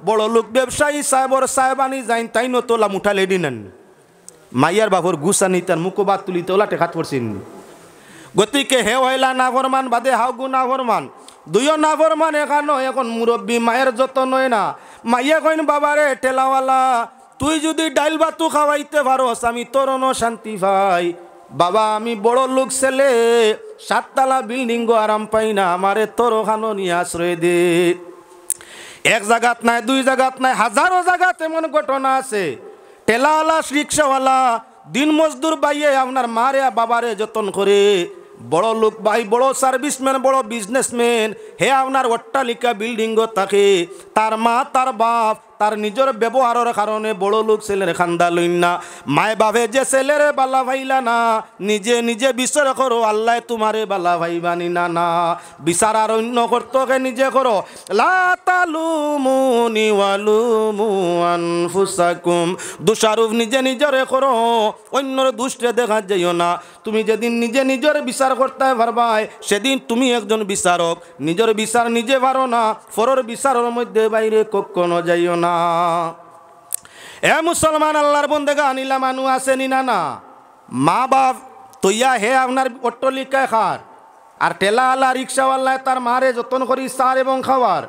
বড় লোক ব্যবসায়ী সাহেবর সাহেবানি যাইন তাই নতলা মুঠালে দিনেন মাইয়ার বাবর গুসানি তার মুখবাদ তুলি তোলা টেকাত পড়ছেন গতিকে হে হইলা নাফরমান বাদে হাউগু নাফরমান দুইও নাফরমান এখানো এখন মুরব্বী মায়ের যত্ন নয় না মাইয়া কইন বাবারে টেলাওয়ালা তুই যদি ডাইল ভাতু খাওয়াইতে পারোস আমি তোর শান্তি পাই বাবা আমি বড় লোক ছেলে 7 তলা বিল্ডিং গো আরাম পাই না আমারে তোর খানো নিয়ে আশ্রয় দে এক জায়গাত নাই দুই জায়গাত নাই হাজারো জায়গাত এমন ঘটনা আছে টেলাওয়ালা রিক্সাওয়ালা দিন মজদুর বাইয়ে আপনার মারে বাবারে যতন করে বড় লোক ভাই বড় সার্ভিসম্যান বড় বিজনেসম্যান হে আপনার অট্টালিকা বিল্ডিং থাকে তার মা তার বাপ তার নিজের ব্যবহারের কারণে বড় লোক ছেলের খান্দা লইন না মায় বাপে যে ছেলের বালা ভাইলা না নিজে নিজে বিচার করো আল্লাহ তোমারে বালা ভাইবানি না না বিচার আর অন্য কর্তকে নিজে করো লা তালুমুনি ওয়ালুমু আনফুসাকুম দোষারোপ নিজে নিজরে করো অন্যর দুষ্টে দেখা যাইও না তুমি যেদিন নিজে নিজের বিচার করতে পারবাই সেদিন তুমি একজন বিচারক নিজের বিচার নিজে পারো না পরের বিচারের মধ্যে বাইরে কখনো যাইও না এ মুসলমান আল্লাহর বন্দেগা আনিলা মানু আসেনি না না মা বাপ তৈয়া হে আপনার অট্টলিকায় খার আর টেলা আলা রিক্সাওয়ালায় তার মারে যত্ন করি সার এবং খাওয়ার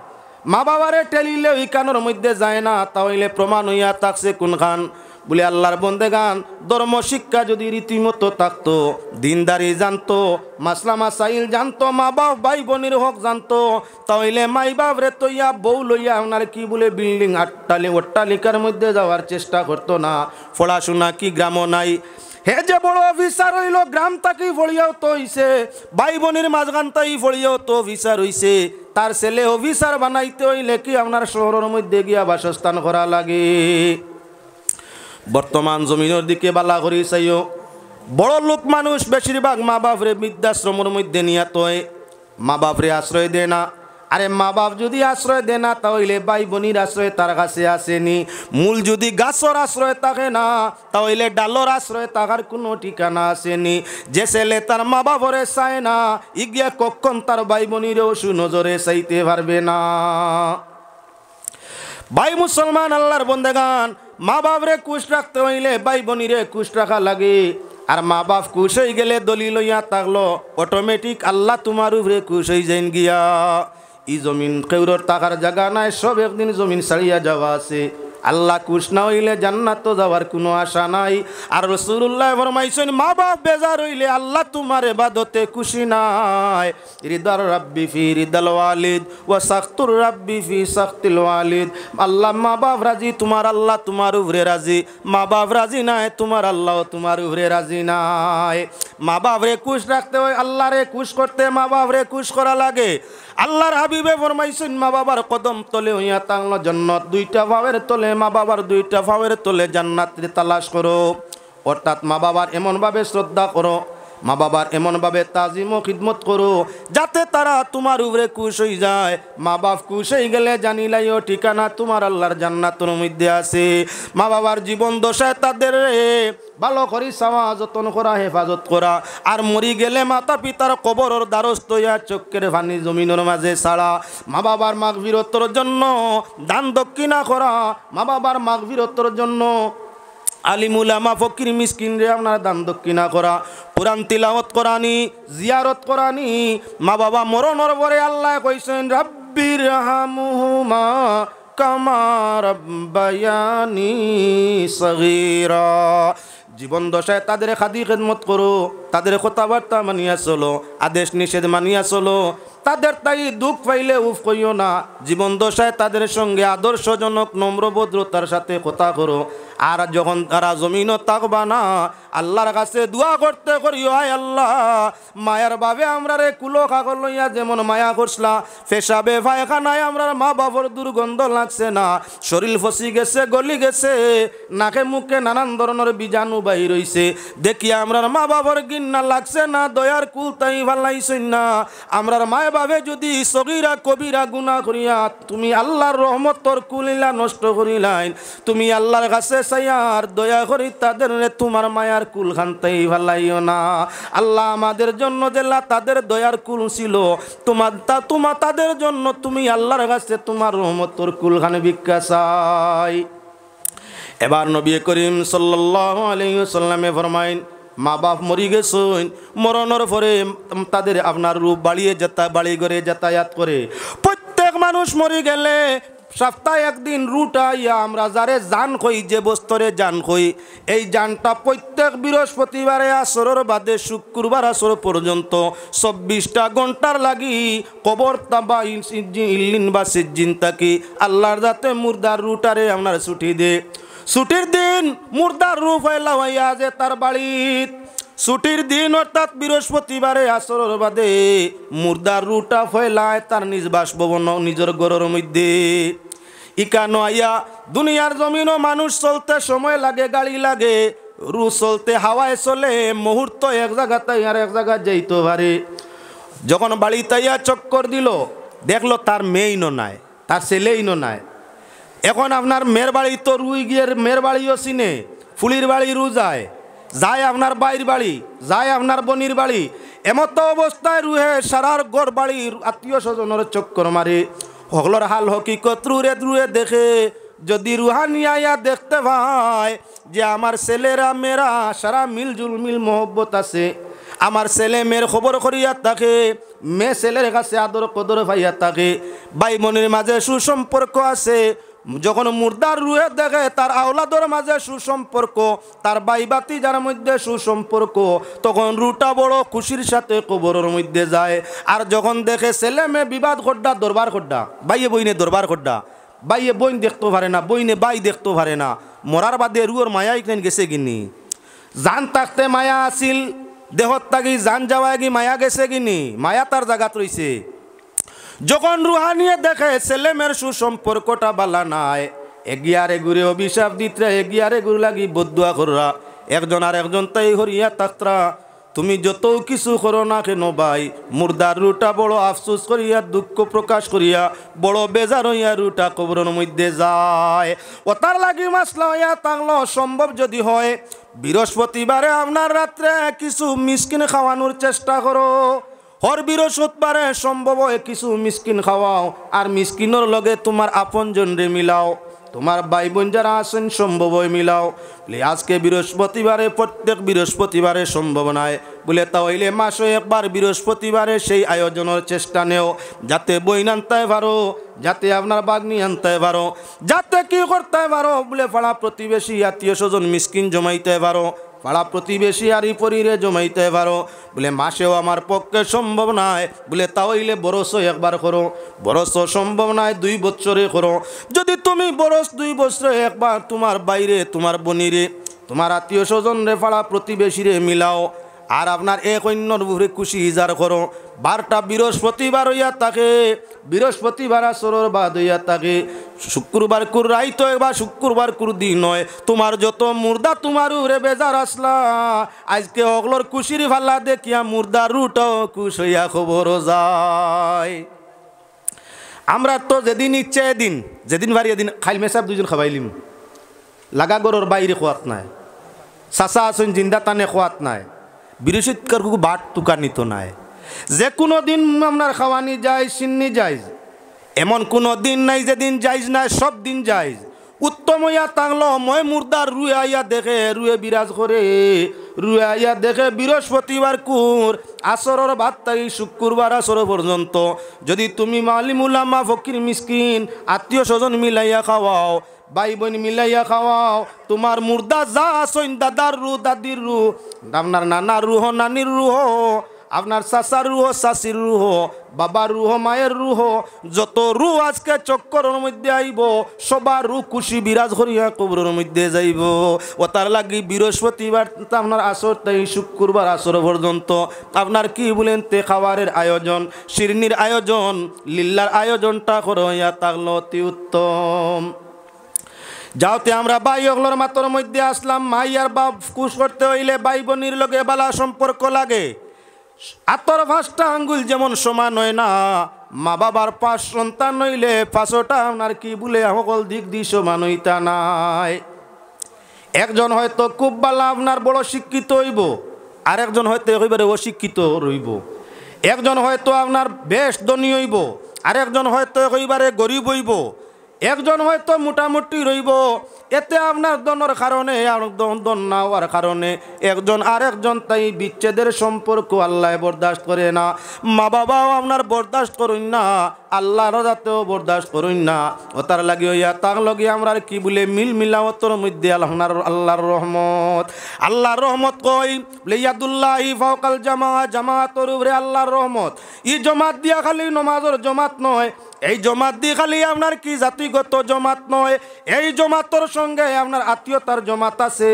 মা বাবারে টেলিলে ওই কানোর মধ্যে যায় না তাহলে প্রমাণ হইয়া থাকছে কোনখান বলে আল্লাহর বন্দেগান ধর্ম শিক্ষা যদি রীতিমতো থাকতো দিনদারি জানতো মাসলা মাসাইল জানতো মা বাপ ভাই বোনের হক জানতো তাহলে মাই বাপ রে তৈয়া বউ লইয়া আপনার কি বলে বিল্ডিং অট্টালিকার মধ্যে যাওয়ার চেষ্টা করতো না পড়াশোনা কি গ্রামও নাই হে যে বড় অফিসার হইল গ্রাম তাকে ফড়িয়াও তো হইছে ভাই বোনের মাঝখান তাই ফড়িয়াও তো অফিসার হইছে তার ছেলে অফিসার বানাইতে হইলে কি আপনার শহরের মধ্যে গিয়া বাসস্থান করা লাগে বর্তমান জমিনের দিকে বালা করি চাইও বড় লোক মানুষ বেশিরভাগ মা বাপরে বৃদ্ধাশ্রমের মধ্যে নিয়ে তয় মা বাপরে আশ্রয় দেয় না আরে মা বাপ যদি আশ্রয় দেয় না তাহলে ভাই বোনির আশ্রয় তার কাছে আসেনি মূল যদি গাছর আশ্রয় থাকে না তাহলে ডালর আশ্রয় থাকার কোনো ঠিকানা আসেনি যে ছেলে তার মা বাপরে চায় না ইগিয়া কখন তার ভাই বোনিরেও সুনজরে চাইতে পারবে না ভাই মুসলমান আল্লাহর বন্দেগান মা বাপরে খুশ রাখতে হইলে ভাই বোনিরে খুশ রাখা লাগে আর মা বাপ খুশ হয়ে গেলে দলিল লইয়া থাকলো অটোমেটিক আল্লাহ তোমার উপরে খুশ হয়ে যাইন গিয়া ই জমিন কেউর টাকার জায়গা নাই সব একদিন জমিন ছাড়িয়া যাওয়া আছে আল্লাহ খুশ না হইলে জান্নাত যাওয়ার কোনো আশা নাই আর রাসূলুল্লাহ ফরমাইছেন মা বাপ বেজার হইলে আল্লাহ তোমার ইবাদতে খুশি নাই রিদার রাব্বি ফি রিদাল ওয়ালিদ ওয়া সাখতুর রাব্বি ফি সাখতিল ওয়ালিদ আল্লাহ মা বাপ রাজি তোমার আল্লাহ তোমার উপরে রাজি মা বাপ রাজি নাই তোমার আল্লাহ তোমার উপরে রাজি নাই মা বাপরে খুশ রাখতে হয় আল্লাহরে খুশ করতে মা বাপরে খুশ করা লাগে আল্লাহর হাবিবে ফরমাইছেন মা বাবার কদম তলে হইয়া তাংলো জান্নাত দুইটা ভাবের তলে মা বাবার দুইটা ভাবের তলে জান্নাতের তালাশ করো অর্থাৎ মা বাবার এমনভাবে শ্রদ্ধা করো মা বাবার এমনভাবে তাজিম ও খিদমত করো যাতে তারা তোমার উপরে খুশ হয়ে যায় মা বাপ খুশ হয়ে গেলে জানিলাইও ঠিকানা তোমার আল্লাহর জান্নাতের মধ্যে আছে মা বাবার জীবন দশায় তাদের ভালো করে চাওয়া যত্ন করা হেফাজত করা আর মরি গেলে মাতা পিতার কবরের দ্বারস্থ হইয়া চোখের পানি জমিনের মাঝে ছাড়া মা বাবার মাগফিরতের জন্য দান দক্ষিণা করা মা বাবার মাগফিরতের জন্য আলিমুলামা ফকির মিসকিন রে আপনার দান দক্ষিণা করা কোরআন তিলাওয়াত করানি জিয়ারত করানি মা বাবা মরণের পরে আল্লাহ কইছেন রাব্বির হামহুমা কামা রাব্বায়ানি সগীরা জীবন দশায় তাদের খাদি খেদমত করো তাদের কথাবার্তা মানিয়া চলো আদেশ নিষেধ মানিয়া চলো তাদের তাই দুঃখ পাইলে উফ কইও না জীবন দশায় তাদের সঙ্গে আদর্শজনক নম্র ভদ্রতার সাথে কথা করো আর যখন তারা জমিনও থাকবা না আল্লাহর কাছে দোয়া করতে করিও আয় আল্লাহ মায়ার বাবে আমরা রে কুলো কাগজ লইয়া যেমন মায়া করছলা পেশাবে পায়খানায় আমরা মা বাবার দুর্গন্ধ লাগছে না শরীর ফসি গেছে গলি গেছে নাকে মুখে নানান ধরনের বীজাণু বাহির হইছে দেখিয়া আমরা মা বাবার গিন্না লাগছে না দয়ার কুল তাই ভালাইছেন না আমরার মায় ভাবে যদি সগীরা কবিরা গুনাহ করিয়া তুমি আল্লাহর রহমতর কুলিলা নষ্ট করিলাইন, তুমি আল্লাহর কাছে চাইয়ার দয়া করি তাদের তোমার মায়ার কুল খানতেই ভালাইও না। আল্লাহ আমাদের জন্য যেলা তাদের দয়ার কুল ছিল, তোমার তাদের জন্য তুমি আল্লাহর কাছে তোমার রহমতর কুল খানে ভিক্ষা চাই। এবার নবী করিম সাল্লাল্লাহু আলাইহি ওয়াসাল্লামে ফরমাইন, মা বাপ মরি গেছেন, মরণের পরে তাদের আপনার রূপ বাড়ি ঘরে যাতায়াত করে। প্রত্যেক মানুষ মরি গেলে সপ্তাহে একদিন রুটা ইয়া আমরা যারে জান কই, যে বস্তরে জান কই, এই জানটা প্রত্যেক বৃহস্পতিবারে আসরের বাদে শুক্রবার আসর পর্যন্ত 24টা ঘন্টার লাগি কবর বা ইল্লিন বা সিজ্জিন থাকি আল্লাহর যাতে মুর্দার রুটারে আপনার ছুটি দে। ছুটির দিন মুর্দার রূপ হইলা হইয়া যে তার বাড়িত, ছুটির দিন অর্থাৎ বৃহস্পতিবারে আসরের বাদে মুর্দার রুটা ফেলায় তার নিজ বাসভবন নিজের ঘরের মধ্যে। ইকানো আইয়া দুনিয়ার জমিনও মানুষ চলতে সময় লাগে, গাড়ি লাগে, রু চলতে হাওয়ায় চলে, মুহূর্ত এক জায়গাতে আর এক জায়গায় যাইতে পারে। যখন বাড়িতে আইয়া চক্কর দিল, দেখলো তার মেয়েই নাই, তার ছেলেই নাই। এখন আপনার মেয়ের বাড়ি তো রুই গিয়ে মেয়ের বাড়িও চিনে, ফুলির বাড়ি রু যায়, যায় আপনার বাইর বাড়ি, যায় আপনার বনির বাড়ি। এমত অবস্থায় রুহে সারার গড় বাড়ির আত্মীয় স্বজনের চক্কর মারে। হগলর হাল হকিকত রুয়ে দেখে, যদি রুহানিয়া দেখতে পায় যে আমার ছেলেরা মেয়েরা সারা মিলজুল মোহব্বত আছে, আমার ছেলে মেয়ের খবর করিয়া থাকে, মেয়ে ছেলের কাছে আদর কদর পাইয়া থাকে, ভাই বোনের মাঝে সুসম্পর্ক আছে। যখন মুর্দার রুহে দেখে তার আওলাদর মাঝে সুসম্পর্ক, তার বাইবাতি যার মধ্যে সুসম্পর্ক, তখন রুটা বড় খুশির সাথে কবরের মধ্যে যায়। আর যখন দেখে ছেলে মেয়ে বিবাদ খড্ডা দরবার খড্ডা, বাইয়ে বইনে দরবার খড্ডা, বাইয়ে বইন দেখতে পারে না, বইনে বাই দেখতে পারে না, মরার বাদে রুয়ের মায়া এখানে গেছে কিনি, জান থাকতে মায়া আসিল, দেহত থাকি জান যাওয়া কি মায়া গেছে কিনি, মায়া তার জায়গাত রইছে। যখন রুহানিয়ে দেখে ছেলে মেয়ের সুসম্পর্কটা বালা নাই, এগিয়ারে ঘুরে অভিশাপ দিতে, এগিয়ারে ঘুরে লাগি বদুয়া কররা, একজন আর একজন তাই হরিয়া তাকরা। তুমি যত কিছু করো না কেন ভাই, মুর্দার রুটা বড় আফসোস করিয়া দুঃখ প্রকাশ করিয়া বড় বেজার হইয়া রুটা কবরের মধ্যে যায়। ও তার লাগি মাসলা হইয়া থাকলো, সম্ভব যদি হয় বৃহস্পতিবারে আপনার রাত্রে কিছু মিসকিন খাওয়ানোর চেষ্টা করো। হর বৃহস্পতিবারে সম্ভব হয় কিছু মিসকিন খাওয়াও, আর মিসকিনের লগে তোমার আপনজন রে মিলাও, তোমার ভাই বোন যারা আছেন সম্ভব হয় মিলাও। বলে আজকে বৃহস্পতিবারে, প্রত্যেক বৃহস্পতিবারে সম্ভব নয়, বলে তাহলে মাসে একবার বৃহস্পতিবারে সেই আয়োজনের চেষ্টা নেও, যাতে বই আনতে পারো, যাতে আপনার বাগনি আনতে পারো, যাতে কি করতে পারো, বলে পাড়া প্রতিবেশী আত্মীয় স্বজন মিসকিন জমাইতে পারো, পাড়া প্রতিবেশী আর পরিরে জমাইতে পারো। বলে মাসেও আমার পক্ষে সম্ভব নয়, বলে তাহলে বরস একবার করো, বরস সম্ভব নয় 2 বছরে করো। যদি তুমি বরস 2 বছরে একবার তোমার বাইরে, তোমার বনিরে, তোমার আত্মীয় স্বজন রে, পাড়া প্রতিবেশী রে মিলাও, আর আপনার এক অন্যর উপরে খুশি ইজার করো। 12টা বৃহস্পতিবার হইয়া থাকে, বৃহস্পতিবার আসরের বাদ হইয়া থাকে, শুক্রবার কুর রাইত বা শুক্রবার কুর দিন নয়, তোমার যত মুর্দা তোমার উরে বেজার আসলা, আজকে অগলর খুশির ভাল্লা দেখিয়া মুর্দা রুটাও খুশ হইয়া খবর যায়। আমরা তো যেদিন ইচ্ছে এদিন, যেদিন বাড়ি এদিন খাইল মেসাব 2জন খাবাইলিম, লাগা গরর বাইরে খোয়াত নাই, চাচা আসুন জিন্দা টানে খোয়াত নাই, বৃহস্পতিবার বাট টুকা নিত নাই, যে কোনো দিন আপনার খাওয়ানি যায়, সিন্নি যায়, এমন কোনো দিন নাই যেদিন যাইজ নাই, সব দিন যাইজ। উত্তম হইয়া থাকলো মই মুর্দার রুয়ে আইয়া দেখে, রুয়ে বিরাজ করে, রুয়ে আইয়া দেখে বৃহস্পতিবার কুর আসরের বাদ তাই শুক্রবার আসর পর্যন্ত যদি তুমি মালিমুলামা ফকির মিসকিন আত্মীয় স্বজন মিলাইয়া খাওয়াও, ভাই বোন মিলাইয়া খাওয়াও, তোমার মুর্দা যা আসইন, দাদার রু, দাদির রু, আপনার নানার রুহ, নানির রুহ, আপনার চাচার রুহ, চাচির রুহ, বাবার রুহ, মায়ের রুহ, যত রু আজকে চক্করের মধ্যে আইব, সবার রু খুশি বিরাজ করিয়া কবরের মধ্যে যাইব। ও তার লাগি বৃহস্পতিবার আপনার আসর তাই শুক্রবার আসর পর্যন্ত আপনার কি বলেন তে খাবারের আয়োজন, শিরনির আয়োজন, লিল্লার আয়োজনটা করিয়া থাকলো অতি উত্তম। যাওতে আমরা ভাই অগলোর মাতর মধ্যে আসলাম, মাই আর বাপ খুশ করতে হইলে ভাই বোনির লগে বালা সম্পর্ক লাগে, হাতর 5টা আঙ্গুল যেমন সমান হয় না, মা বাবার 5 সন্তান হইলে 5টা আপনার কি বলে সকল দিক দিয়ে সমান হইতা নাই। একজন হয়তো খুব ভালো আপনার বড় শিক্ষিত হইব, আর একজন হয়তো একেবারে অশিক্ষিত রইব। একজন হয়তো আপনার বেশ ধনী হইব, আর একজন হয়তো একেবারে গরিব হইব। একজন হয়তো মোটামুটি রইব। এতে আপনার দনের কারণে আর দন না হওয়ার কারণে একজন আর একজন তাই বিচ্ছেদের সম্পর্ক আল্লাহ বরদাস্ত করে না। মা বাবাও আপনার বরদাস্ত করুন না, আল্লাহর যাতেও বরদাস্ত করুন না। ও তার লাগে ইয়া তার লগে আমরা কি বলে মিল মিলাওয়াতর মধ্যে আল্লাহর রহমত। আল্লাহর রহমত কই বলে ইয়াদুল্লাহি ফাওকাল জামা, জামাতর উপরে আল্লাহর রহমত। ই জমাত দিয়া খালি নমাজের জমাত নয়, এই জমাত দিয়ে খালি আপনার কি জাতিগত জমাত নয়, এই জমাতর সঙ্গে আপনার আত্মীয়তার জমাত আছে।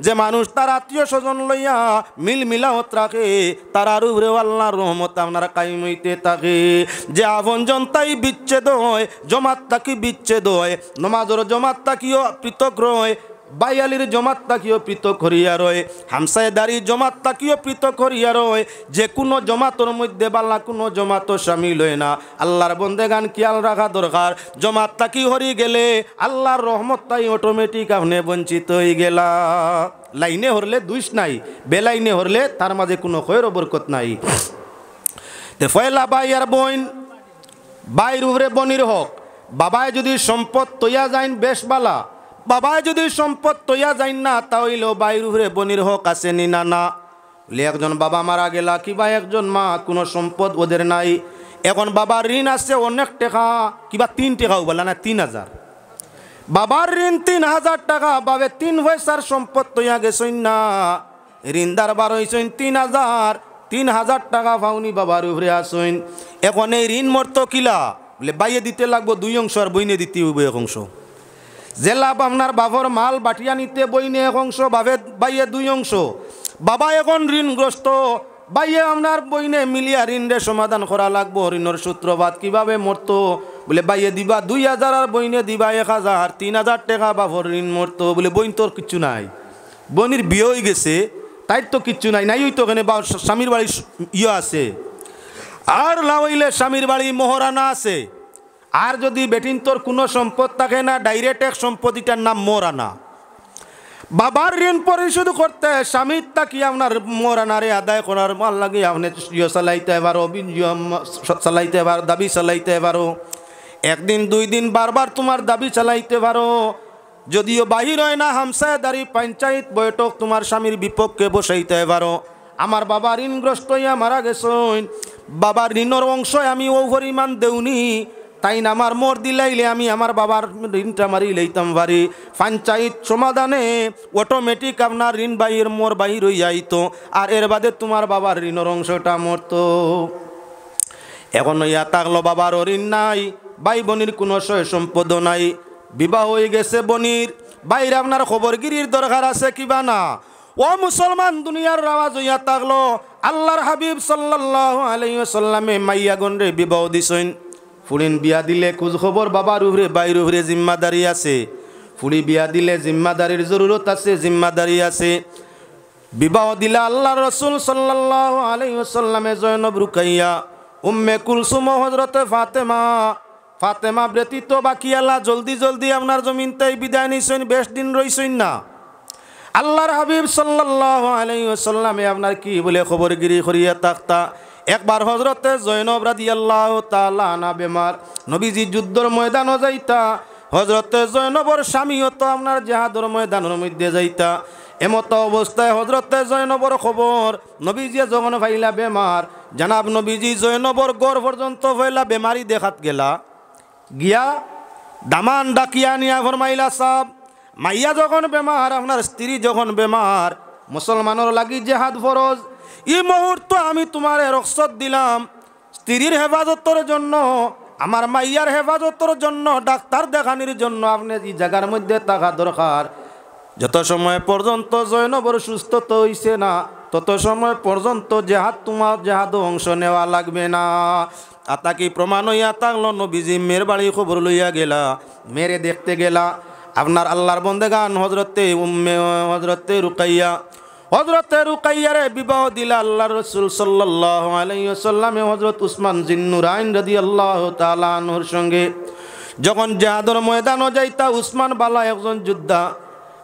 যে মানুষ তার আত্মীয় স্বজন লইয়া মিল মিলাওত রাখে, তার উপরেও আল্লাহর রহমত আপনার কায়েম হইতে থাকে। যে আপনজন তাই বিচ্ছেদ হয়, জমাত তাকি বিচ্ছেদ হয়, নমাজের জমাত তাকিও পৃথক রয়, বাইয়ালির জমাত তাকিও পৃথক করিয়া রয়, হামসায়দারি জমাত তাকিও পৃথক করিয়া রয়। যে কোনো জমাতর মধ্যে বাল্লা কোনো জমাতও সামিল হয় না। আল্লাহর বন্দেগান খেয়াল রাখা দরকার। জমাত তাকি হরি গেলে আল্লাহর রহমত তাই অটোমেটিক আপনি বঞ্চিত হয়ে গেলা। লাইনে হরলে দুইশ নাই, বেলাইনে হরলে তার মাঝে কোনো খয়ের বরকত নাই। তে ফয়লা ভাই আর বোন, বাইর উপরে বনির হক। বাবায় যদি সম্পদ তৈয়া যাইন বেশ বালা, বাবায় যদি সম্পদ তৈয়া যাইন না, তাহলেও বাইর উপরে বনির হক আছে নি না? না বলে একজন বাবা মারা গেলা কিবা একজন মা, কোনো সম্পদ ওদের নাই। এখন বাবার ঋণ আছে অনেক টাকা, কিবা 3 টাকাও বলা না 3000। বাবার ঋণ 3000 টাকা, বাবে 3 পয়সার সম্পদ তৈয়া গেছেন না, ঋণদার বার হয়েছেন 3000 টাকা পাওনি বাবার উপরে আসইন। এখন এই ঋণ মর্ত কিলা বলে বাইয়ে দিতে লাগবো 2 অংশ, আর বইনে দিতে হইব 1 অংশ। যে লাভ আপনার বাবার মাল বাটিয়া নিতে বইনে 1 অংশ, বাবে বাইয়ে 2 অংশ। বাবা এখন ঋণগ্রস্ত, বাইয়ে আপনার বইনে মিলিয়া ঋণের সমাধান করা লাগবো। ঋণের সূত্রপাত কিভাবে মরতো বলে বাইয়ে দিবা 2000, আর বইনে দিবা 1000, 3000 টাকা বাবার ঋণ মরতো। বলে বইন তোর কিচ্ছু নাই, বইনের বিয়ে হয়ে গেছে, তাই তো কিচ্ছু নাই। নাই হইতো ওখানে স্বামীর বাড়ি ইয়ে আছে, আর না হইলে স্বামীর বাড়ি মোহরানা আছে। আর যদি বেটিন তোর কোনো সম্পদ থাকে না, ডাইরেক্ট এক সম্পত্তিটার নাম মোহরানা। বাবার ঋণ পরিশোধ করতে স্বামীর তাকি আপনার মোহরানারে আদায় করার মাল লাগে আপনি ইয়ে চালাইতে পারো, চালাইতে পারো, দাবি চালাইতে পারো। 1 দিন 2 দিন বারবার তোমার দাবি চালাইতে পারো। যদিও বাহির হয় না, হামসায়দারি পঞ্চায়েত বৈঠক তোমার স্বামীর বিপক্ষে বসাইতে পারো। আমার বাবা ঋণগ্রস্ত হইয়া মারা গেছেন, বাবার ঋণের অংশ আমি ও পরিমাণ দেউনি, তাই না আমার মোর দিলাইলে আমি আমার বাবার ঋণটা মারি লইতাম পারি। পঞ্চায়েত সমাধানে অটোমেটিক আপনার ঋণ বাহির মোর বাহির হয়ে যাইতো, আর এর বাদে তোমার বাবার ঋণের অংশটা মরতো। এখন ইয়া থাকলো বাবার ঋণ নাই, ভাই বোনের কোনো সয় সম্পদ নাই, বিবাহ হয়ে গেছে বনির, বাইরে আপনার খবরগিরির দরকার আছে কিবা না? ও মুসলমান দুনিয়ার রাওয়াজ হইয়া থাকলো, আল্লাহর হাবিব সাল্লাল্লাহু আলাইহি ওয়াসাল্লামে মাইয়া গনরে বিবাহ দিছেন। ফুলিন বিয়া দিলে খোঁজ খবর বাবার উপরে বাইর উপরে জিম্মাদারি আছে। ফুলি বিয়া দিলে জিম্মাদারির জরুরত আছে, জিম্মাদারি আছে। বিবাহ দিলে আল্লাহর রাসূল সাল্লাল্লাহু আলাইহি ওয়াসাল্লামে জয়নব রুকাইয়া, উম্মে কুলসুম, হযরতে ফাতেমা ব্যতীত বাকি আল্লাহ জলদি জলদি আপনার জমিনটাই বিদায় নিছেন, বেশ দিন রইছেন না। আল্লাহর হাবিব সাল্লাল্লাহু আলাইহি ওয়াসাল্লামে আপনার কি বলে খবরগিরি করিয়া থাকতা। একবার হযরতে জয়নব রাদিয়াল্লাহু তাআলা আনহা বেমার, নবীজি যুদ্ধের ময়দানও যাইতা, হযরতে জয়নবর স্বামীও তো আপনার জিহাদের ময়দানের মধ্যে যাইতা। এমত অবস্থায় হযরতে জয়নবর খবর নবীজি যখন ভাইলা বেমার, জানাব নবীজি জয়নবর গড় পর্যন্ত ভাইলা বেমারি দেখাত গেলা, গিয়া দামান ডাকিয়া নিয়া ফরমাইলা সাহেব, মাইয়া যখন বেমার, আপনার স্ত্রী যখন বেমার, মুসলমানের লাগি জেহাদ ফরজ। এই মুহূর্ত আমি তোমার রক্ষত দিলাম, স্ত্রীর হেফাজতের জন্য, আমার মাইয়ার হেফাজতের জন্য, ডাক্তার দেখানির জন্য আপনি এই জায়গার মধ্যে থাকা দরকার। যত সময় পর্যন্ত জয়নবর সুস্থতা হইছে না, তত সময় পর্যন্ত জেহাদ তোমার জেহাদ অংশ নেওয়া লাগবে না। আতাকি প্রমাণ হইয়া থাকলো, নবীজি মেয়ের বাড়ি খবর লইয়া গেলা, মেরে দেখতে গেলা। আপনার আল্লাহর বন্দেগান হযরতে রুকাইয়া, হযরতে রুকাইয়ারে বিবাহ দিলা আল্লাহর রাসূল সাল্লাল্লাহু আলাইহি ওয়াসাল্লামে হযরত উসমান জিন্নুরাইন রাদিয়াল্লাহু তাআলা আনহুর সঙ্গে যখন জিহাদের ময়দানে যাইতা উসমান বালা একজন যোদ্ধা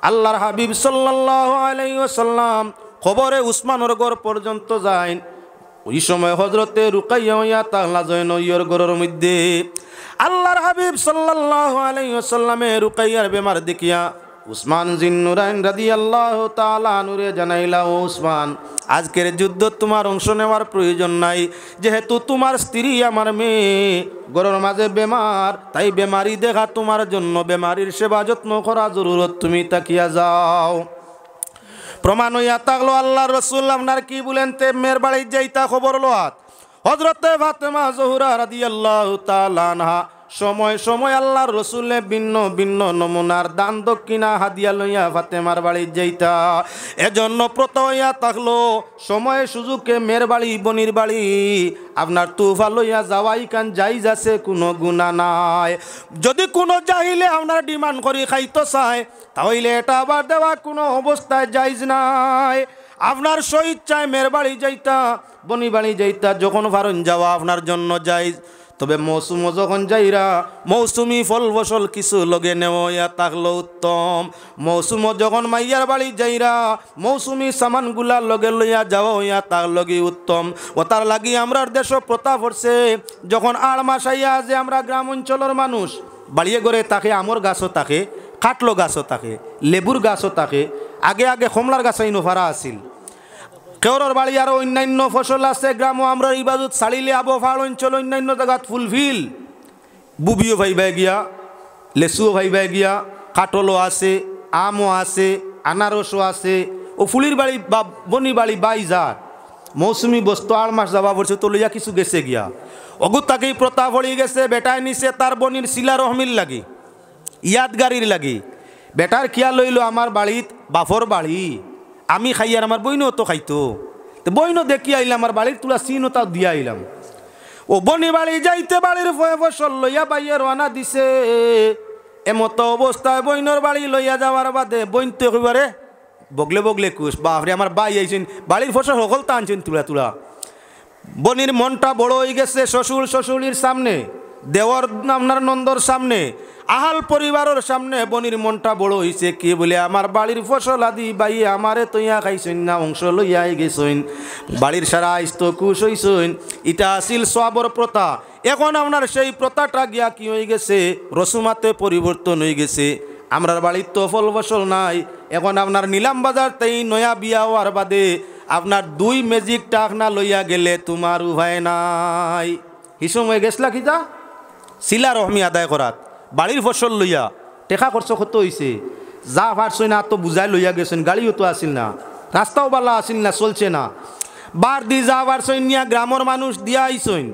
আল্লাহর হাবিব সাল্লাল্লাহু আলাইহি ওয়াসাল্লাম খবরে উসমানের ঘর পর্যন্ত যায় ওই সময় হযরতে রুকাইয়া হইয়া তাহলা জয় নইয়র ঘরের মধ্যে আল্লাহর হাবিব সাল্লাল্লাহু আলাইহি ওয়াসাল্লামে রুকাইয়ার বেমার দেখিয়া উসমান জিন্নুরাইন রাদিয়াল্লাহু তাআলা আনহুরে জানাইলা ও উসমান আজকের যুদ্ধ তোমার অংশ নেওয়ার প্রয়োজন নাই যেহেতু তোমার স্ত্রী আমার মেয়ে ঘরের মাঝে বেমার তাই বেমারি দেখা তোমার জন্য বেমারির সেবা যত্ন করা জরুরত তুমি তাকিয়া যাও প্রমাণ হইয়া থাকলো আল্লাহর রাসূল আপনার কি বলেন তে মেয়ের বাড়ি যাইতা খবর লোয়াত হযরতে ফাতেমা জোহরা রাদিয়াল্লাহু তাআলা আনহা সময় সময় আল্লাহর রাসূলে ভিন্ন ভিন্ন নমুনার দান দক্ষিণা হাদিয়া লইয়া ফাতেমার বাড়ি যাইতা এজন্য প্রত হইয়া থাকলো সময় সুযোগে মেয়ের বাড়ি বনির বাড়ি আপনার তুফা লইয়া যাওয়াই কান জায়েজ আছে কোনো গুনাহ নাই যদি কোনো জাহিলে আপনার ডিমান্ড করি খাইতো চায় তাহলে এটা আবার দেওয়া কোনো অবস্থায় জায়েজ নাই আপনার স্বইচ্ছায় মেয়ের বাড়ি যাইতা বনি বাড়ি যাইতা যখন পারেন যাওয়া আপনার জন্য জায়েজ তবে মৌসুম যখন যাইরা মৌসুমি ফল ফসল কিছু লগে নেওয়া থাকলো উত্তম মৌসুম যখন মাইয়ার বাড়ি যাইরা মৌসুমি সামানগুলা লগে লইয়া যাওয়া হইয়া তার লগে উত্তম ও তার লাগি আমরার দেশ প্রতাপ হচ্ছে যখন 8 মাস আইয়া যে আমরা গ্রাম অঞ্চলের মানুষ বাড়িয়ে গড়ে তাকে আমর গাছও থাকে কাটলো গাছও থাকে লেবুর গাছও থাকে আগে আগে কমলার গাছ ইনোভারা আছিল কেউর বাড়ি আরো অন্যান্য ফসল আছে গ্রাম আমরা ইবাদত ছাড়িলে আবহাওয়ার অঞ্চল অন্যান্য জায়গাত ফুলফিল বুবিও ভাইবাই গিয়া লেচুও ভাইবাই গিয়া কাটলও আছে আমও আছে আনারসও আছে ও ফুলির বাড়ি বা বনি বাড়ি বাই যার মৌসুমি বস্তু 8 মাস যাবা পড়ছে তো লইয়া কিছু গেছে গিয়া অগুত তাকেই প্রতাপ হয়ে গেছে বেটায় নিছে তার বনির শিলা রহমিল লাগি ইয়াদগারির লাগি বেটার খিয়া লইল আমার বাড়িত বাফর বাড়ি আমি খাই আর আমার বইনও তো খাইতো তো বইনও দেখি আইলাম আমার বাড়ির তুলা চিনও তা দিয়া আইলাম ও বনি বাড়ি যাইতে বাড়ির ফসল লইয়া বাইয়ে রানা দিছে এমত অবস্থায় বইনর বাড়ি লইয়া যাওয়ার বাদে বইন তো একেবারে বগলে বগলে কুশ বাপরে আমার বাই আইছেন বাড়ির ফসল সকল তা আনছেন তুলা তুলা বনির মনটা বড় হয়ে গেছে শ্বশুর শ্বশুরির সামনে দেওয়ার আপনার নন্দর সামনে আহাল পরিবারের সামনে বনির মনটা বড় হয়েছে কি বলে আমার বাড়ির ফসল আদি বাই আমারে তৈয়া খাইছেন না অংশ লইয়া গেছেন বাড়ির সারা আইস তো খুশ হইছেন এটা আসিল সবর প্রথা এখন আপনার সেই প্রথাটা গিয়া কি হয়ে গেছে রসুমাতে পরিবর্তন হয়ে গেছে আমরার বাড়ির তো ফল ফসল নাই এখন আপনার নিলাম বাজার তাই নয়া বিয়া হওয়ার বাদে আপনার 2 ম্যাজিক টাক না লইয়া গেলে তোমার উভয় নাই হিসম হয়ে গেছলা কিতা শিলা রহমি আদায় করাত বাড়ির ফসল লইয়া টেকা খরচ কত হয়েছে যা পারছই না তো বুঝাই লইয়া গেছেন গাড়িও তো আসিল না রাস্তাও বালা আসিল না চলছে না বার দি যা পারছই নিয়া গ্রামের মানুষ দিয়া আইসইন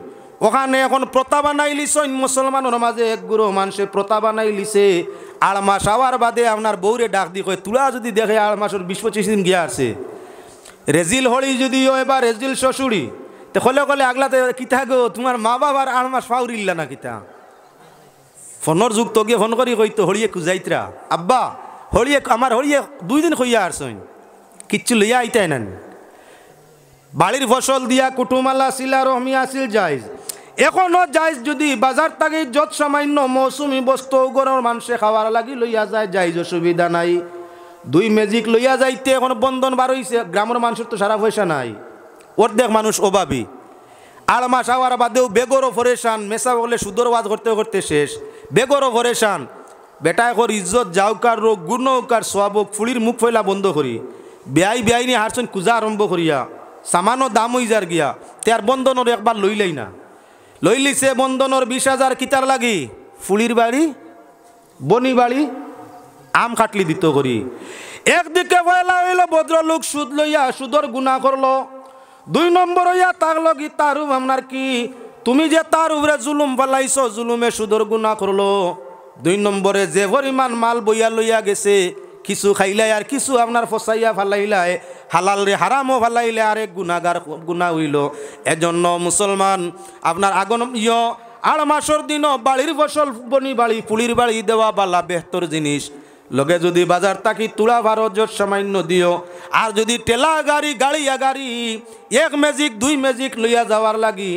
ওখানে এখন প্রতা বানাই লিছইন মুসলমানের মাঝে এক গুরু মানুষে প্রতা বানাই লিছে 8 মাস আওয়ার বাদে আপনার বউরে ডাক দি কয় তুলা যদি দেখে 8 মাসের 20-25 দিন গিয়া আছে রেজিল হলি যদি এবার রেজিল শ্বশুরি তো কলে কলে আগলাতে কিতা গো তোমার মা বাবার 8 মাস ফাউরিল্লা না কিতা ফোনের যুগ তো গিয়ে ফোন করি কইতো হরিয়ে কুজাইতরা আব্বা হরিয়ে আমার হরিয়ে 2 দিন কইয়া আসছেন কিচ্ছু লইয়া আইতাই না বাড়ির ফসল দিয়া কুটুমালা শিলা রহমি আসিল জায়েজ এখনো জায়েজ যদি বাজার থেকে যত সামান্য মৌসুমি বস্তু গরর মানুষে খাওয়ার লাগি লইয়া যায় জায়েজ অসুবিধা নাই 2 ম্যাজিক লইয়া যাইতে এখন বন্ধন বার হইছে গ্রামের মানুষের তো সারা পয়সা নাই অর্ধেক মানুষ অভাবী 8 মাস আওয়ার বাদেও বেগরও ফরেশান মেসা বলে সুদর ওয়াজ করতে করতে শেষ বেগরও ফরেশান বেটা এখন ইজ্জত যাওকার রোগ গুণকার সোয়াবক ফুলির মুখ ফেলা বন্ধ করি বেআই নিয়ে হারছেন কুজা আরম্ভ করিয়া সামানো দাম হই যার গিয়া তার বন্ধনের একবার লইলেই না লইলিছে বন্ধনের 20,000 কিতার লাগি ফুলির বাড়ি বনি বাড়ি আম খাটলি দিত করি একদিকে পয়লা হইল ভদ্রলোক সুদ লইয়া সুদর গুণা করলো 2 নম্বর হইয়া তার লগি তারু আপনার কি তুমি যে তার উপরে জুলুম ফেলাইছো জুলুমে সুদর গুণা করলো 2 নম্বরে যে পরিমাণ মাল বইয়া লইয়া গেছে কিছু খাইলাই আর কিছু আপনার ফসাইয়া ফালাইলাই হালাল রে হারামও ফালাইলে আরেক গুণাগার গুণা হইল এজন্য মুসলমান আপনার আগন 8 মাসের দিন বাড়ির ফসল বনি বাড়ি ফুলির বাড়ি দেওয়া বালা বেহতর জিনিস লগে যদি বাজার তাকি তুলা ভারত জোর সামান্য দিও আর যদি টেলা গাড়ি গাড়িয়া গাড়ি এক ম্যাজিক দুই ম্যাজিক লইয়া যাওয়ার লাগি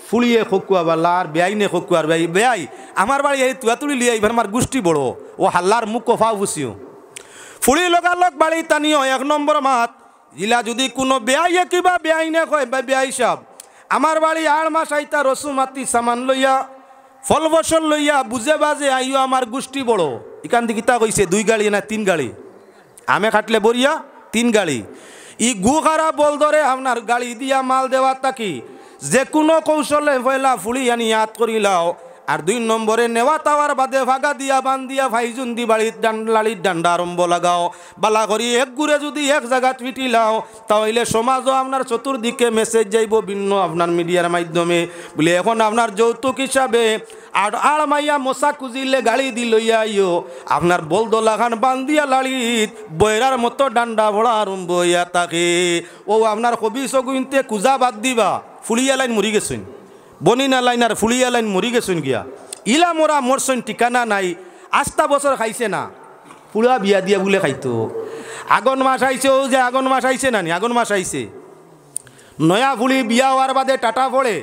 ফুলিয়ে খকুয়া বালা আর বেআইনে খকুয়ার বেআই বেআই আমার বাড়ি এই তুয়াতুলি লিয়া এবার আমার গোষ্ঠী বড় ও হাল্লার মুখ কফা বুঝিও ফুলি লগালগ বাড়ি টানিও এক নম্বর মাত ইলা যদি কোনো বেআইয়ে কিবা বেআইনে কয় বা বেআই সাহেব আমার বাড়ি 8 মাস আইতা রসু মাতি সামান লইয়া ফল ফসল লইয়া বুঝে বাজে আইও আমার গোষ্ঠী বড় এখান থেকে তা কইছে 2 গাড়ি না 3 গাড়ি আমে খাটলে বরিয়া 3 গাড়ি ই গু খারা বল ধরে আপনার গাড়ি দিয়া মাল দেওয়ার তাকি যে কোনো কৌশলে পয়লা ফুলি আনি ইয়াদ করিলাও আর 2 নম্বরে নেওয়া তাওয়ার বাদে ভাগা দিয়া বান দিয়া ভাইজুন দি বাড়ির লালির ডান্ডা আরম্ভ লাগাও বালা করি এক গুড়ে যদি এক জায়গা পিটিলাও তাহলে সমাজও আপনার চতুর্দিকে মেসেজ যাইব ভিন্ন আপনার মিডিয়ার মাধ্যমে বলে এখন আপনার যৌতুক হিসাবে আর মাইয়া মশা কুজিলে গাড়ি দি লইয়া আইও আপনার বলদোলা খান বান দিয়া লালিত বয়রার মতো ডান্ডা ভরা আরম্ভ হইয়া থাকে ও আপনার কবি সগুনতে কুজা বাদ দিবা ফুলিয়া লাইন মরি গেছেন বনিনা লাইন আর ফুলিয়া লাইন মরি গেছেন গিয়া ইলা মোরা মরছেন ঠিকানা নাই 8 বছর খাইছে না পুরা বিয়া দিয়া বলে খাইতো আগন মাস আইছে ও যে আগন মাস আইছে নানি আগন মাস আইছে নয়া ফুলি বিয়া হওয়ার বাদে টাটা পড়ে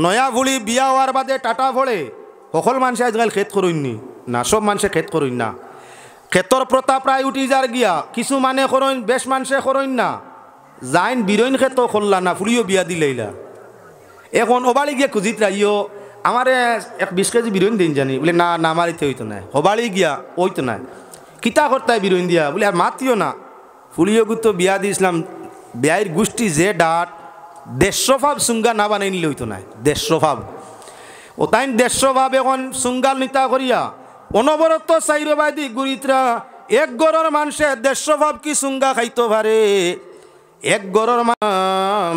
নয়া ফুলি বিয়া হওয়ার বাদে টাটা পড়ে সকল মানুষে আজকাল খেত করইনি না সব মানুষে খেত করইন না খেতর প্রথা প্রায় উঠি যার গিয়া কিছু মানে করইন বেশ মানুষে করইন না যাইন বিরইন খেত করলা না ফুলিও বিয়া দিলেইলা এখন ওবাড়ি গিয়া খুঁজিত রাইও আমারে 20 কেজি বিরইন দিন জানি বলে না না আমারিতে হইতো না হবাড়ি গিয়া ওইতো না কিতা করতায় বিরইন দিয়া বলে আর মাতিও না ফুলিও গুতো বিয়া দিয়েছিলাম বিয়ের গোষ্ঠী যে ডাট 150 ভাব সুঙ্গা না বানাই নিলে হইতো না 150 ভাব ও তাই 150 ভাব এখন সুঙ্গাল নিতা করিয়া অনবরত চাইরবাদি গুরিতরা এক গড়ের মানুষে 150 ভাব কি সুঙ্গা খাইতো পারে এক গড়ের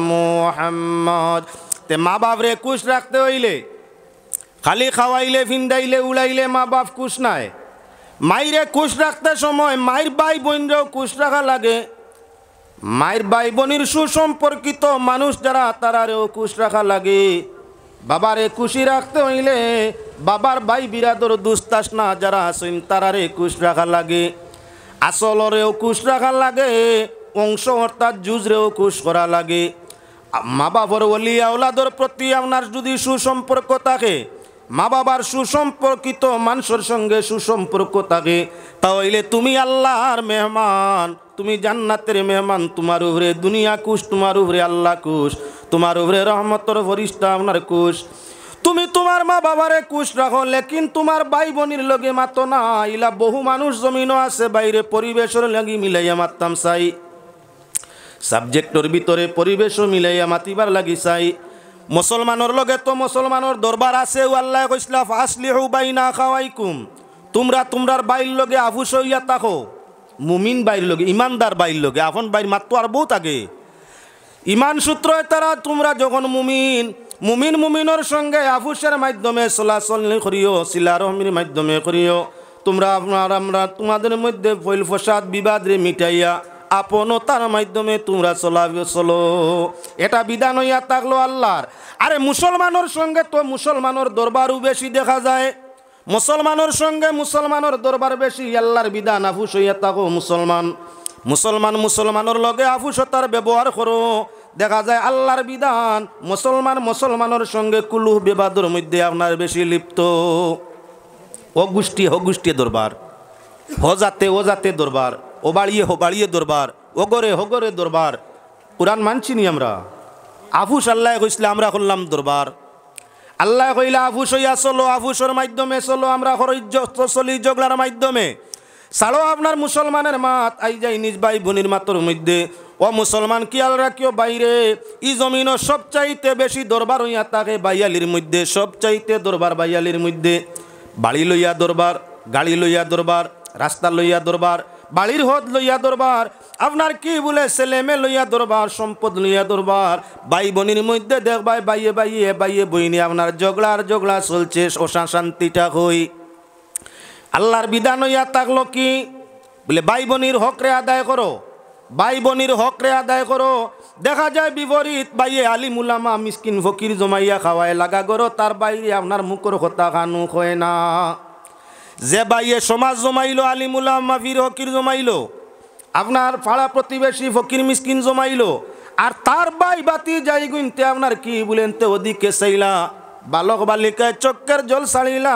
মোহাম্মদ তে মা বাপ রে খুশ রাখতে হইলে খালি খাওয়াইলে ফিন্দাইলে উড়াইলে মা বাপ খুশ নাই মাইরে খুশ রাখতে সময় মায়ের ভাই বোনরেও খুশ রাখা লাগে মায়ের ভাই বোনের সুসম্পর্কিত মানুষ যারা তারারেও খুশ রাখা লাগে বাবারে খুশি রাখতে হইলে বাবার ভাই বিরাদর দুস্তাস না যারা আছেন তারারে খুশ রাখা লাগে আসলরেও খুশ রাখা লাগে অংশ অর্থাৎ জুজরেও খুশ করা লাগে মা বাবার ওলি আওলাদর প্রতি আপনার যদি সুসম্পর্ক থাকে মা বাবার সুসম্পর্কিত মানুষের সঙ্গে সুসম্পর্ক থাকে তাহলে তুমি আল্লাহর মেহমান তুমি জান্নাতের মেহমান তোমার উপরে দুনিয়া খুশ তোমার উপরে আল্লাহ খুশ তোমার উপরে রহমতের ফরিস্তা আপনার খুশ তুমি তোমার মা বাবারে খুশ রাখো লেকিন তোমার ভাই বোনের লগে মাতো না ইলা বহু মানুষ জমিনও আছে বাইরে পরিবেশের লাগি মিলাইয়া মারতাম চাই সাবজেক্টর ভিতরে পরিবেশও মিলাইয়া মাতিবার লাগি চাই মুসলমানের লগে তো মুসলমানের দরবার আছে আল্লাহ কইসলা ফাসলিহু বাইনা আখাওয়াইকুম তোমরা তোমরার বাইর লগে আফুস হইয়া থাকো মুমিন বাইর লগে ইমানদার বাইর লগে আপন বাইর মাত্র আর বহুত আগে ইমান সূত্র তারা তোমরা যখন মুমিনের সঙ্গে আফুসের মাধ্যমে চলাচল করিও সিলা রহমির মাধ্যমে করিও তোমরা আপনার আমরা তোমাদের মধ্যে ফৈল ফসাদ বিবাদ রে মিটাইয়া আপনতার মাধ্যমে তোমরা চলো এটা বিধান হইয়া থাকলো আল্লাহর আরে মুসলমানের সঙ্গে তো মুসলমানের দরবারও বেশি দেখা যায় মুসলমানের সঙ্গে মুসলমানের দরবার বেশি আল্লাহর বিধান আফুস হইয়া থাকো মুসলমানের লগে আফুসতার ব্যবহার করো দেখা যায় আল্লাহর বিধান মুসলমানের সঙ্গে কুলুহ বিবাদের মধ্যে আপনার বেশি লিপ্ত গোষ্ঠী দরবার ও জাতে দরবার ও বাড়িয়ে দরবার হগরে দরবার কোরআন মানছি নি আমরা আফুস আল্লাহ কইসলে আমরা করলাম দরবার আল্লাহ কইলা আফুস হইয়া চলো আফুসের মাধ্যমে চলো আমরা চলি জগলার মাধ্যমে ছাড়ো আপনার মুসলমানের মাত আই যাই নিজ ভাই বোনের মাতর মধ্যে ও মুসলমান কিয়াল রাখিও বাইরে ই জমিনও সবচাইতে বেশি দরবার হইয়া থাকে বাইয়ালির মধ্যে সবচাইতে দরবার বাইয়ালির মধ্যে বাড়ি লইয়া দরবার গাড়ি লইয়া দরবার রাস্তা লইয়া দরবার বাড়ির হদ লইয়া দরবার আপনার কি বলে ছেলে মেয়ে লইয়া দরবার সম্পদ লইয়া দরবার ভাই বোনের মধ্যে দেখবাই বাইয়ে বইনি আপনার জগড়া চলছে অশান্তিটা হই আল্লাহর বিধান হইয়া থাকলো কি বলে ভাই বোনের হকরে আদায় করো দেখা যায় বিপরীত বাইয়ে আলিম উলামা মিসকিন ফকির জমাইয়া খাওয়ায় লাগা করো তার বাইরে আপনার মুখর কথা খানু হয় না যে বাইয়ে সমাজ জমাইলো, আলিমুল্লাহ মাফির হকির জমাইলো, আপনার পাড়া প্রতিবেশী ফকির মিসকিন জমাইলো, আর তার বাই বাতি যাই গুনতে আপনার কি বলেনতে ওদিকে চাইলা, বালক বালিকায় চক্কের জল ছাড়িলা,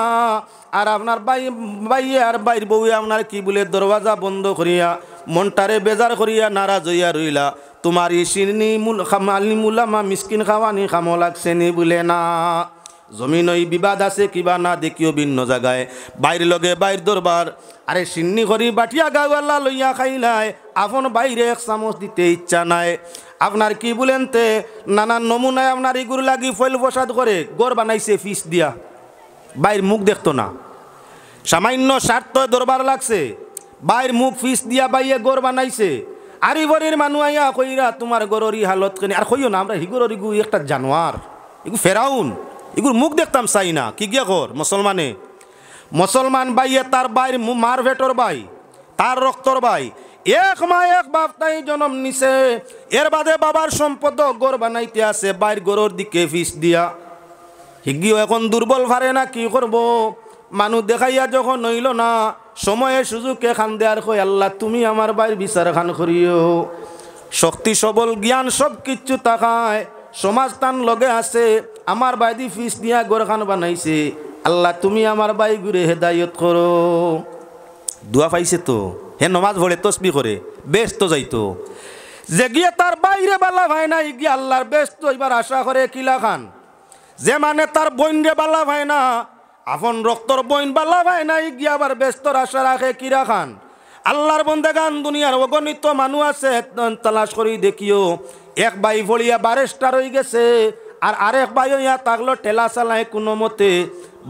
আর আপনার বাইয়ে আর বাইর বউয়ে আপনার কি বলে দরওয়াজা বন্ধ করিয়া মনটারে বেজার করিয়া নারাজ হইয়া রইলা। তোমার এই সিরনি আলিমুল্লামা মিসকিন খাওয়ানি খামো লাগছে নি বলে না। জমিন ওই বিবাদ আছে কিবা না দেখিও ভিন্ন জায়গায়, বাইর লগে বাইর দরবার, আরে সিন্নি করি বাটিয়া গাওয়াল্লা লইয়া খাইলায়, আপন বাইরে এক চামচ দিতে ইচ্ছা নাই। আপনার কি বলেন তে নানান নমুনায় আপনার ইগুর লাগি ফল প্রসাদ করে গড় বানাইছে ফিস দিয়া, বাইর মুখ দেখতো না, সামান্য স্বার্থ দরবার লাগছে, বাইর মুখ ফিস দিয়া বাইয়ে গড় বানাইছে। আরি বরির মানুষ আইয়া কইরা তোমার গররি হালত কেন, আর কইও না আমরা হিগরর ইগু একটা জানোয়ার, ইগু ফেরাউন, ইগুর মুখ দেখতাম চাই না। কি গিয়া কর মুসলমান বাইয়ে তার বাইর মার ভেটর বাই, তার রক্তর বাই, এক মা এক বাপ তাই জন্ম নিছে, এর বাদে বাবার সম্পদ গড় বানাইতে আছে, বাইর গরুর দিকে ফিস দিয়া। হিগিও এখন দুর্বল ভারে না, কি করব, মানুষ দেখাইয়া যখন হইল না, সময়ে সুযোগে খান দেয়ার কই আল্লাহ তুমি আমার বাইর বিচার খান করিও। শক্তি সবল জ্ঞান সব কিচ্ছু তাকায়, সমাজ তান লগে আছে, আমার বাইদি ফিস দিয়া গড় খান বানাইছে, আল্লাহ তুমি আমার বাই ঘুরে হেদায়ত করো। দোয়া পাইছে তো, হে নমাজ ভরে তসবি করে ব্যস্ত যাইতো, যে গিয়ে তার বাইরে বালা ভাই না গিয়ে আল্লাহর ব্যস্ত এবার আশা করে কিলা খান। যে মানে তার বইন রে বালা ভাই না, আপন রক্তর বইন বালা ভাই না গিয়ে আবার ব্যস্তর আশা রাখে কিরা খান। আল্লাহর বন্দেগান দুনিয়ার অগণিত মানুষ আছে, তালাশ করি দেখিও, এক বাই ভরিয়া বারেস্টার হয়ে গেছে, আর আরেক বাই হইয়া তাগলো ঠেলা চালায় কোনো মতে,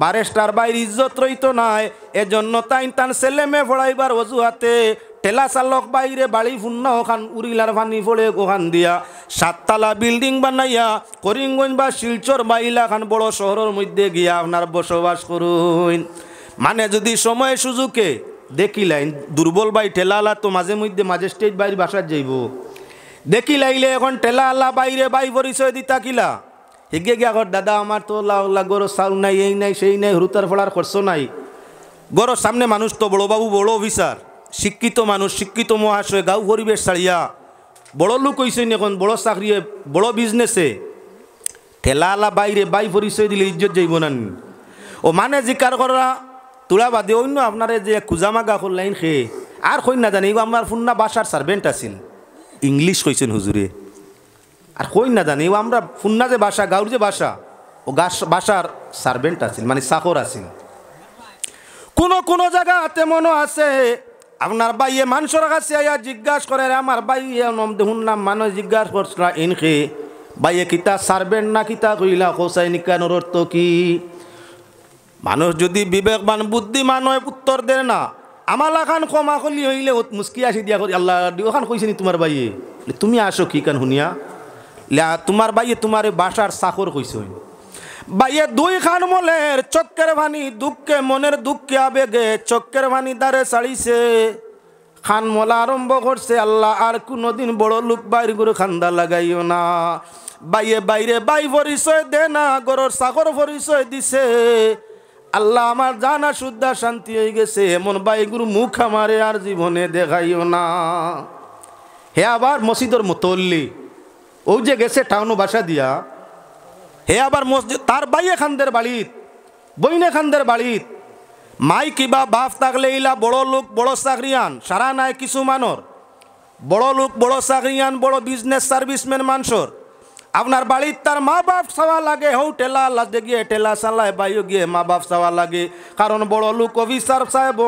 বারেস্টার বাইর ইজ্জত রইতো নাই, এজন্য তাইন তান ছেলে মেয়ে পড়াইবার অজুহাতে ঠেলা চালক বাইরে বাড়ি ফুন্না ওখান উড়িলার পানি পড়ে ওখান দিয়া 7 তলা বিল্ডিং বানাইয়া করিমগঞ্জ বা শিলচর বা ইলাখান বড় শহরের মধ্যে গিয়া আপনার বসবাস করুন। মানে যদি সময় সুযোগে দেখিলাইন দুর্বল বাই ঠেলালা তো মাঝে মধ্যে ম্যাজিস্ট্রেট বাইর বাসার যাইব, দেখিলাইলে এখন ঠেলালা বাইরে বাই পরিচয় দিতা কিলা হেগে গিয়া ঘর দাদা আমার তো লাউলা গরো চাউল নাই, এই নাই সেই নাই, হুরুতার ফলার খরচ নাই। গরোর সামনে মানুষ তো বড়বাবু বড় অফিসার, শিক্ষিত মানুষ, শিক্ষিত মহাশয়, গাঁও পরিবেশ ছাড়িয়া বড় লোক হইছেন, এখন বড় চাকরি বড় বিজনেসে, ঠেলালা বাইরে বাই পরিচয় দিলে ইজ্জত যাইব না। ও মানে জিকার করা তোলা বাদে অন্য আপনারে যে খুজামাগা করলাইন খে আর কই না জানি আমার ফুন্না বাসার সার্ভেন্ট আছিল, ইংলিশ কইছেন হুজুরে, আর কই না জানি আমরা ফুন্না যে বাসা গাঁর যে বাসা ও বাসার সার্ভেন্ট আছিল, মানে চাকর আছিল। কোন জায়গা তেমনও আছে আপনার বাইয়ে মানুষের কাছে আইয়া জিজ্ঞাসা করে, আমার বাইয়ে শুনলাম মানুষ জিজ্ঞাসা করছিলা ইনকে বাইয়ে কিতা সার্ভেন্ট না কিতা কইলা কোসাই নিকানোর অর্থ কি? মানুষ যদি বিবেকবান বুদ্ধিমান হয় উত্তর দেয় না, আমালা খান ক্ষমা করলি হইলে মুস্কি আসি দিয়া করি আল্লাহ ওখান কইছে নি তোমার বাইয়ে, তুমি আসো কি কান শুনিয়া তোমার বাইয়ে তোমার বাসার চাকর কইছে। বাইয়ে 2 খান মলের চক্কের ভানি দুঃখে মনের দুঃখে আবেগে চক্কের ভানি দ্বারে ছাড়িছে, খান মলা আরম্ভ করছে আল্লাহ আর কোনোদিন বড় লোক বাইর করে খান্দা লাগাইও না। বাইয়ে বাইরে বাই পরিচয় দে না, গরর চাকর পরিচয় দিছে, আল্লাহ আমার জানা শুদ্ধা শান্তি হয়ে গেছে, এমন বাইগুরু মুখ আমারে আর জীবনে দেখাইও না। হে আবার মসজিদের মতল্লি ও যে গেছে টাউন বাসা দিয়া, হে আবার মসজিদ তার বাইয়ে খানদের বাড়িত বইনে খানদের বাড়িত মাই কিবা বাপ থাকলে ইলা বড় লোক বড় চাকরিয়ান সারা নাই, কিছু মানর বড় লোক বড় চাকরিয়ান বড় বিজনেস সার্ভিসম্যান মানুষের আপনার বাড়ির তার মা বাপ চাওয়া লাগে, হৌ ঠেলা লাজে গিয়ে ঠেলা চালায় বাইও গিয়ে মা বাপ চাওয়া লাগে, কারণ বড় লোক অফিসার সাহেব